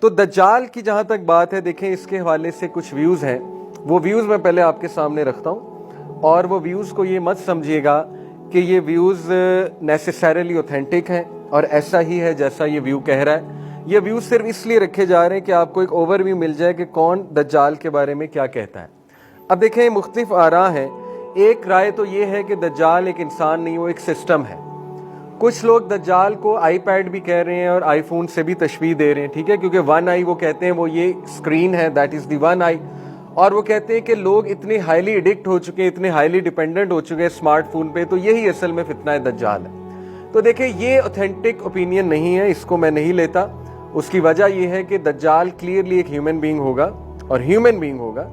تو دجال کی جہاں تک بات ہے، دیکھیں اس کے حوالے سے کچھ ویوز ہیں، وہ ویوز میں پہلے آپ کے سامنے رکھتا ہوں، اور وہ ویوز کو یہ مت سمجھیے گا کہ یہ ویوز نیسیسریلی اوتھینٹک ہیں اور ایسا ہی ہے جیسا یہ ویو کہہ رہا ہے۔ یہ ویوز صرف اس لیے رکھے جا رہے ہیں کہ آپ کو ایک اوور ویو مل جائے کہ کون دجال کے بارے میں کیا کہتا ہے۔ اب دیکھیں مختلف آراء ہیں۔ ایک رائے تو یہ ہے کہ دجال ایک انسان نہیں، وہ ایک سسٹم ہے۔ کچھ لوگ دجال کو آئی پیڈ بھی کہہ رہے ہیں اور آئی فون سے بھی تشبیہ دے رہے ہیں، ٹھیک ہے، کیونکہ ون آئی وہ کہتے ہیں وہ یہ اسکرین ہے، دیٹ از دی ون آئی، اور وہ کہتے ہیں کہ لوگ اتنے ہائیلی ایڈکٹ ہو چکے ہیں، اتنے ہائیلی ڈیپینڈنٹ ہو چکے ہیں اسمارٹ فون پہ، تو یہی اصل میں فتنہ دجال ہے۔ تو دیکھیں یہ اوتھینٹک اوپینین نہیں ہے، اس کو میں نہیں لیتا۔ اس کی وجہ یہ ہے کہ دجال کلیئرلی ایک ہیومن بینگ ہوگا، اور ہیومن بینگ ہوگا،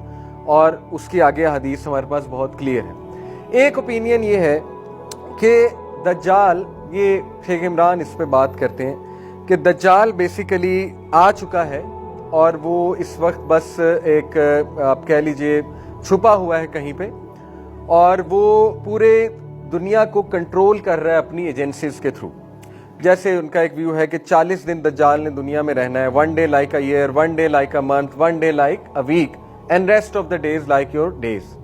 اور اس کی آگے حدیث ہمارے پاس بہت کلیئر ہے۔ ایک اوپینین یہ ہے کہ دجال، یہ شیخ عمران اس پہ بات کرتے ہیں کہ دجال بیسیکلی آ چکا ہے اور وہ اس وقت بس ایک آپ کہہ لیجئے چھپا ہوا ہے کہیں پہ، اور وہ پورے دنیا کو کنٹرول کر رہا ہے اپنی ایجنسیز کے تھرو۔ جیسے ان کا ایک ویو ہے کہ 40 دن دجال نے دنیا میں رہنا ہے، 1 day like a year, 1 day like a month, 1 day like a week, and rest of the days like your days۔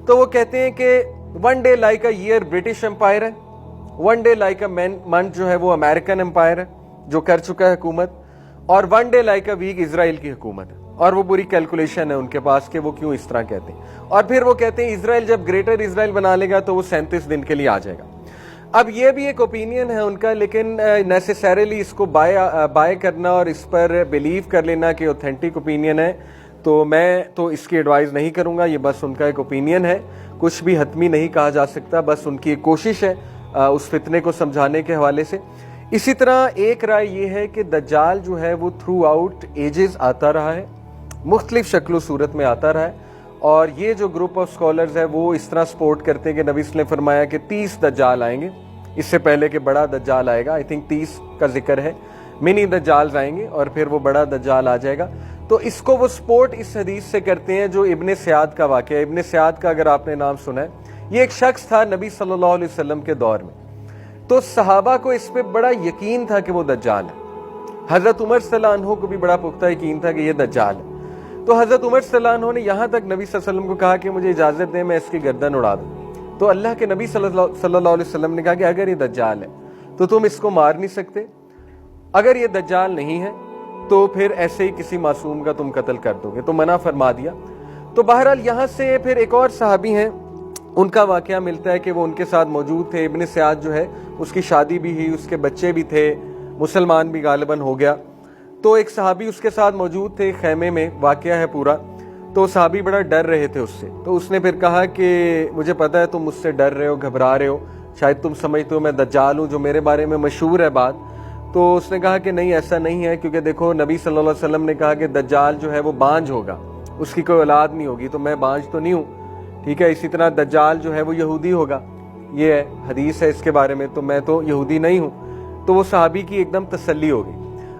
تو وہ کہتے ہیں کہ 1 day like a year British umpire ہے، 1 day like a month جو ہے وہ امریکن امپائر ہے جو کر چکا ہے حکومت، اور 1 day like a week اسرائیل کی حکومت ہے، اور وہ پوری کیلکولیشن ہے ان کے پاس کہ وہ کیوں اس طرح کہتے ہیں۔ اور پھر وہ کہتے ہیں اسرائیل جب گریٹر اسرائیل بنا لے گا تو وہ 37 دن کے لیے آ جائے گا۔ اب یہ بھی ایک اوپینین ہے ان کا، لیکن نیسیسریلی اس کو بائے کرنا اور اس پر بلیو کر لینا کہ اوتھینٹک اوپینین ہے، تو میں تو اس کی ایڈوائز نہیں کروں گا۔ یہ بس ان کا ایک اوپینین ہے، کچھ بھی حتمی نہیں کہا جا سکتا، بس ان کی ایک کوشش ہے اس فتنے کو سمجھانے کے حوالے سے۔ اسی طرح ایک رائے یہ ہے کہ دجال جو ہے وہ تھرو آؤٹ ایجز آتا رہا ہے، مختلف شکل و صورت میں آتا رہا ہے، اور یہ جو گروپ آف سکولرز ہے وہ اس طرح سپورٹ کرتے ہیں کہ نبی صلی اللہ علیہ وسلم نے فرمایا کہ 30 دجال آئیں گے، اس سے پہلے کہ بڑا دجال آئے گا، آئی تھنک 30 کا ذکر ہے، منی دجالز آئیں گے اور پھر وہ بڑا دجال آ جائے گا۔ تو اس کو وہ سپورٹ اس حدیث سے کرتے ہیں جو ابن سیاد کا واقعہ ہے۔ ابن سیاد کا اگر آپ نے نام سنا ہے، یہ ایک شخص تھا نبی صلی اللہ علیہ وسلم کے دور میں، تو صحابہ کو اس پہ بڑا یقین تھا کہ وہ دجال ہے۔ حضرت عمر صلی اللہ عنہ کو بھی بڑا پختہ یقین تھا کہ یہ دجال ہے۔ تو حضرت عمر صلی اللہ عنہ نے یہاں تک نبی صلی اللہ علیہ وسلم کو کہا کہ مجھے اجازت دیں میں اس کی گردن اڑا دوں۔ تو اللہ کے نبی صلی اللہ علیہ وسلم نے کہا کہ اگر یہ دجال ہے تو تم اس کو مار نہیں سکتے، اگر یہ دجال نہیں ہے تو پھر ایسے ہی کسی معصوم کا تم قتل کر دو گے، تو منع فرما دیا۔ تو بہرحال یہاں سے پھر ایک اور صحابی ہیں، ان کا واقعہ ملتا ہے کہ وہ ان کے ساتھ موجود تھے۔ ابن سیاد جو ہے اس کی شادی بھی ہوئی، اس کے بچے بھی تھے، مسلمان بھی غالباً ہو گیا۔ تو ایک صحابی اس کے ساتھ موجود تھے خیمے میں، واقعہ ہے پورا۔ تو صحابی بڑا ڈر رہے تھے اس سے، تو اس نے پھر کہا کہ مجھے پتا ہے تم مجھ سے ڈر رہے ہو، گھبرا رہے ہو، شاید تم سمجھتے ہو میں دجال ہوں جو میرے بارے میں مشہور ہے بات۔ تو اس نے کہا کہ نہیں ایسا نہیں ہے، کیونکہ دیکھو نبی صلی اللہ علیہ وسلم نے کہا کہ دجال جو ہے وہ بانجھ ہوگا، اس کی کوئی اولاد نہیں ہوگی، تو میں بانجھ تو نہیں ہوں، ٹھیک ہے۔ اسی طرح دجال جو ہے وہ یہودی ہوگا، یہ حدیث ہے اس کے بارے میں، تو میں تو یہودی نہیں ہوں۔ تو وہ صحابی کی ایک دم تسلی ہو گئی۔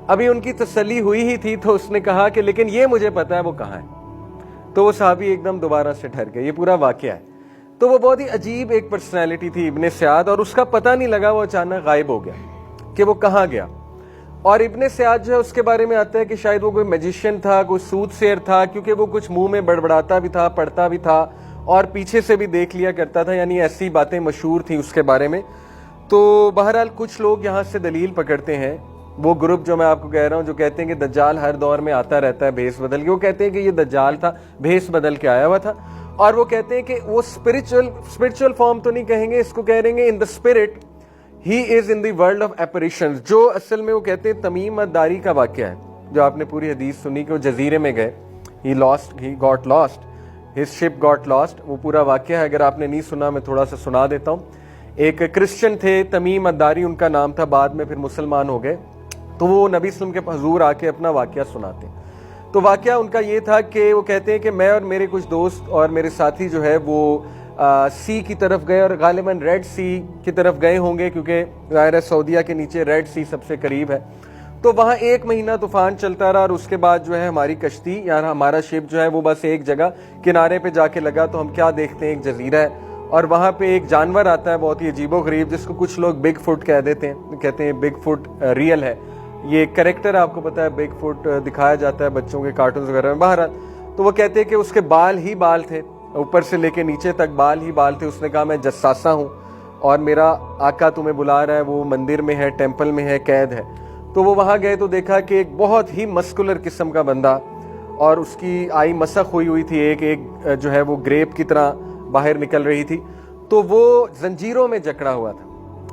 ابھی ان کی تسلی ہوئی ہی تھی تو اس نے کہا کہ لیکن یہ مجھے پتا ہے وہ کہاں ہے۔ تو وہ صحابی ایک دم دوبارہ سے ٹھہر گئے۔ یہ پورا واقعہ ہے۔ تو وہ بہت ہی عجیب ایک پرسنالٹی تھی ابن سیاد، اور اس کا پتہ نہیں لگا، وہ اچانک غائب ہو گیا کہ وہ کہاں گیا۔ اور ابن سیاد جو ہے اس کے بارے میں آتا ہے کہ شاید وہ کوئی میجیشین تھا، کوئی سود سیر تھا، کیونکہ وہ کچھ منہ میں بڑبڑاتا بھی تھا، پڑھتا بھی تھا، اور پیچھے سے بھی دیکھ لیا کرتا تھا، یعنی ایسی باتیں مشہور تھیں اس کے بارے میں۔ تو بہرحال کچھ لوگ یہاں سے دلیل پکڑتے ہیں، وہ گروپ جو میں آپ کو کہہ رہا ہوں جو کہتے ہیں کہ دجال ہر دور میں آتا رہتا ہے بھیس بدل کے، وہ کہتے ہیں کہ یہ دجال تھا، بھیس بدل کے آیا ہوا تھا، اور وہ کہتے ہیں کہ وہ اسپرچل فارم تو نہیں کہیں گے، اس کو کہہ رہیں گے in the spirit he is in the world of apparitions, جو اصل میں وہ کہتے ہیں تمیم الداری کا واقعہ ہے، جو آپ نے پوری حدیث سنی کہ وہ جزیرے میں گئے، he got last, his ship got last, وہ پورا واقعہ ہے۔ اگر آپ نے نہیں سنا میں تھوڑا سا سنا دیتا ہوں۔ ایک کرسچن تھے تمیم الداری ان کا نام تھا، بعد میں پھر مسلمان ہو گئے، تو وہ نبی صلی اللہ علیہ وسلم کے حضور آ کے اپنا واقعہ سناتے ہیں۔ تو واقعہ ان کا یہ تھا کہ وہ کہتے ہیں کہ میں اور میرے کچھ دوست اور میرے ساتھی جو ہے وہ سی کی طرف گئے، اور غالباً ریڈ سی کی طرف گئے ہوں گے، کیونکہ ظاہر ہے سعودیہ کے نیچے ریڈ سی سب سے قریب ہے۔ تو وہاں 1 مہینہ طوفان چلتا رہا، اور اس کے بعد جو ہے ہماری کشتی یا ہمارا شپ جو ہے وہ بس ایک جگہ کنارے پہ جا کے لگا، تو ہم کیا دیکھتے ہیں ایک جزیرہ ہے، اور وہاں پہ ایک جانور آتا ہے بہت ہی عجیب و غریب، جس کو کچھ لوگ بگ فٹ کہہ دیتے ہیں، کہتے ہیں بگ فٹ ریئل ہے، یہ کریکٹر آپ کو پتا ہے بگ فٹ دکھایا جاتا ہے بچوں کے کارٹونز وغیرہ میں. بہرحال تو وہ کہتے ہیں کہ اس کے بال ہی بال تھے, اوپر سے لے کے نیچے تک بال ہی بال تھے. اس نے کہا میں جساسا ہوں اور میرا آقا تمہیں بلا رہا ہے, وہ مندر میں ہے, ٹیمپل میں ہے, قید ہے. تو وہ وہاں گئے تو دیکھا کہ ایک بہت ہی مسکولر قسم کا بندہ, اور اس کی آئی مسخ ہوئی تھی, ایک جو ہے وہ گریپ کی طرح باہر نکل رہی تھی. تو وہ زنجیروں میں جکڑا ہوا تھا.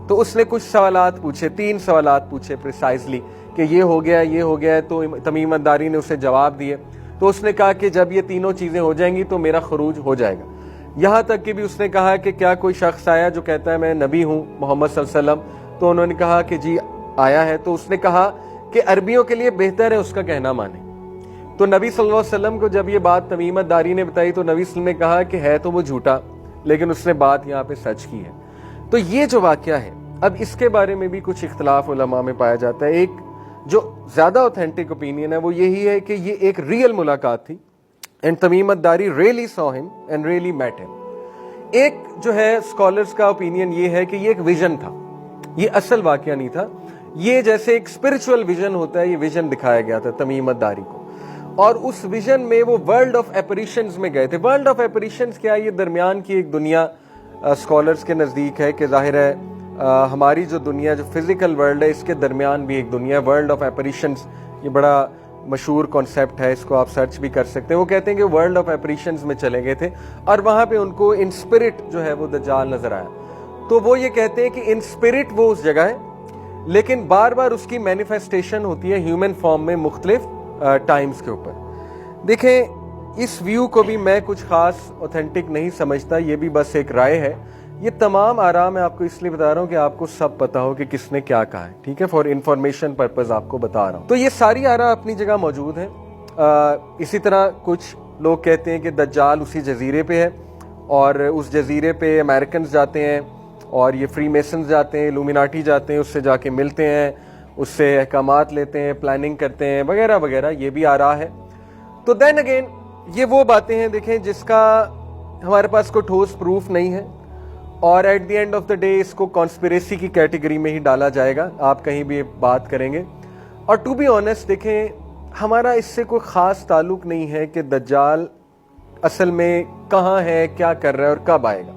تو اس نے کچھ سوالات پوچھے, 3 سوالات پوچھے پریسائزلی کہ یہ ہو گیا, یہ ہو گیا. تو تمیم الداری نے اسے جواب دیے. تو اس نے کہا کہ جب یہ تینوں چیزیں ہو جائیں گی تو میرا خروج ہو جائے گا. یہاں تک کہ بھی اس نے کہا کہ کیا کوئی شخص آیا جو کہتا ہے میں نبی ہوں محمد صلی اللہ علیہ وسلم؟ تو انہوں نے کہا کہ جی آیا ہے. تو اس نے کہا کہ عربیوں کے لیے بہتر ہے اس کا کہنا مانیں. تو نبی صلی اللہ علیہ وسلم کو جب یہ بات تمیم الداری نے بتائی تو نبی صلی اللہ علیہ وسلم نے کہا کہ ہے تو وہ جھوٹا, لیکن اس نے بات یہاں پہ سچ کی ہے. تو یہ جو واقعہ ہے, اب اس کے بارے میں بھی کچھ اختلاف علماء میں پایا جاتا ہے. ایک جو زیادہ اوتھینٹک اوپینین ہے وہ یہی ہے کہ یہ ایک ریئل ملاقات تھی, and Tamim Al Dari really saw him and really met him. ایک جو ہے اسکالرس کا اوپینین یہ ہے کہ یہ ایک ویژن تھا, یہ اصل واقعہ نہیں تھا. یہ جیسے ایک اسپرچول ویژن ہوتا ہے, یہ ویژن دکھایا گیا تھا تمیم الداری کو, اور اس ویژن میں وہ ورلڈ آف ایپریشنز میں گئے تھے. ورلڈ آف ایپریشنز کیا؟ یہ درمیان کی ایک دنیا اسکالرس کے نزدیک ہے کہ ظاہر ہے ہماری جو دنیا جو فزیکل ورلڈ ہے اس کے درمیان بھی ایک دنیا ہے. ورلڈ آف ایپریشنز یہ بڑا مشہور کانسیپٹ ہے, اس کو آپ سرچ بھی کر سکتے ہیں. وہ کہتے ہیں کہ ورلڈ آف ایپریشنز میں چلے گئے تھے اور وہاں پہ ان کو ان اسپرٹ جو ہے وہ دجال نظر آیا. تو وہ یہ کہتے ہیں کہ ان اسپرٹ وہ اس جگہ ہے, لیکن بار بار اس کی مینیفیسٹیشن ہوتی ہے ہیومن فارم میں مختلف ٹائمز کے اوپر. دیکھیں اس ویو کو بھی میں کچھ خاص اوتھینٹک نہیں سمجھتا, یہ بھی بس ایک رائے ہے. یہ تمام آراء میں آپ کو اس لیے بتا رہا ہوں کہ آپ کو سب پتا ہو کہ کس نے کیا کہا ہے, ٹھیک ہے, فار انفارمیشن پرپز آپ کو بتا رہا ہوں. تو یہ ساری آراء اپنی جگہ موجود ہیں. اسی طرح کچھ لوگ کہتے ہیں کہ دجال اسی جزیرے پہ ہے اور اس جزیرے پہ امریکنز جاتے ہیں اور یہ فری میسنز جاتے ہیں, لومیناٹی جاتے ہیں, اس سے جا کے ملتے ہیں, اس سے احکامات لیتے ہیں, پلاننگ کرتے ہیں وغیرہ وغیرہ. یہ بھی آراء ہے. تو دین اگین یہ وہ باتیں ہیں دیکھیں جس کا ہمارے پاس کوئی ٹھوس پروف نہیں ہے, اور at the end of the day اس کو کانسپریسی کی کیٹیگری میں ہی ڈالا جائے گا, آپ کہیں بھی بات کریں گے. اور ٹو بی آنیسٹ دیکھیں ہمارا اس سے کوئی خاص تعلق نہیں ہے کہ دجال اصل میں کہاں ہے, کیا کر رہا ہے اور کب آئے گا.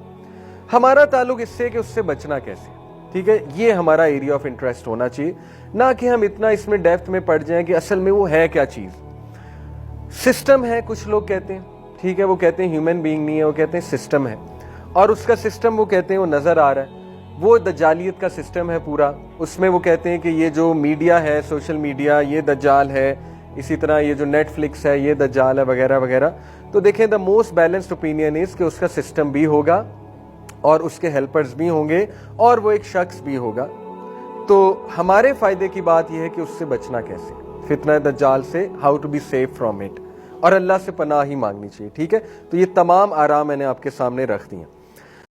ہمارا تعلق اس سے کہ اس سے بچنا کیسے, ٹھیک ہے, یہ ہمارا ایریا آف انٹرسٹ ہونا چاہیے, نہ کہ ہم اتنا اس میں ڈیپتھ میں پڑ جائیں کہ اصل میں وہ ہے کیا چیز. سسٹم ہے کچھ لوگ کہتے ہیں, ٹھیک ہے, وہ کہتے ہیں ہیومن بینگ نہیں ہے, وہ کہتے ہیں سسٹم ہے, اور اس کا سسٹم وہ کہتے ہیں وہ نظر آ رہا ہے, وہ دجالیت کا سسٹم ہے پورا. اس میں وہ کہتے ہیں کہ یہ جو میڈیا ہے, سوشل میڈیا, یہ دجال ہے, اسی طرح یہ جو نیٹ فلکس ہے یہ دجال ہے وغیرہ وغیرہ. تو دیکھیں the most balanced opinion is کہ اس کا سسٹم بھی ہوگا اور اس کے ہیلپرز بھی ہوں گے اور وہ ایک شخص بھی ہوگا. تو ہمارے فائدے کی بات یہ ہے کہ اس سے بچنا کیسے, فتنہ دجال سے, how to be safe from it, اور اللہ سے پناہ ہی مانگنی چاہیے, ٹھیک ہے. تو یہ تمام آراء میں نے آپ کے سامنے رکھ دی ہیں.